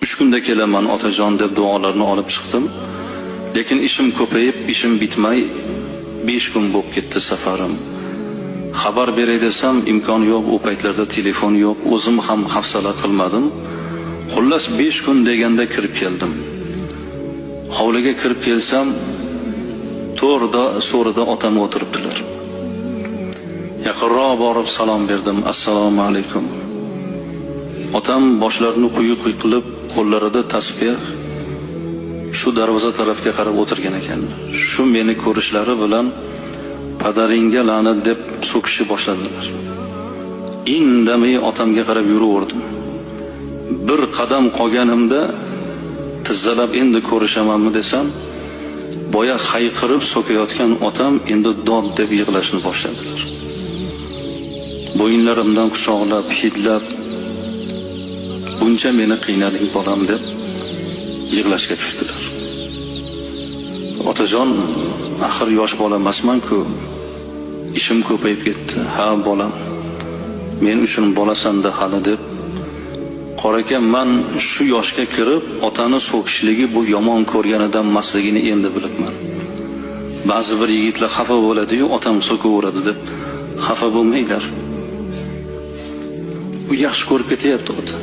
3 kunda kelaman otajon deb duolarni olib chiqdim. Lekin ishim ko'payib, ishim bitmay 5 kun bo'lib ketdi safarim. Xabar beray desam imkon yo'q, u paytlarda telefon yo'q, o'zim ham hafsala qilmadim. Xullas 5 kun deganda kirib keldim. Hovliga kirib kelsam, so'rida otam o'tiribdilar. Yaqinroq borib salom berdim. Assalomu alaykum. Otam boshlarini quyi qilib, qo'llarida tasbih shu darvoza tarafga qarab o'tirgan ekan. Shu meni ko'rishlari bilan padaringga la'nat deb so'kishni boshladilar. Indamay otamga qarab yuraverdim. Bir qadam qolganimda tizzalab endi ko'rishamanmi desam, boya hayqirib so'kayotgan otam endi dod deb yig'lashni boshladilar. Bo'yinlarimdan quchoqlab, hidlab, buncha meni qiynading bolam deb yig'lashga tushdilar. Otajon, axir yosh bola emasman-ku. Ishim ko'payib ketdi. Ha bolam, men uchun bolasan-da hali deb. Qoraka man shu yoshga kirib, otani so'kishligi bu yomon ko'rganidan emasligini endi bilibman. Ba'zi bir yigitlar xafa bo'ladi-yu, otam so'kaveradi deb xafa bo'lmanglar. U yaxshi ko'rib ketyapti ota.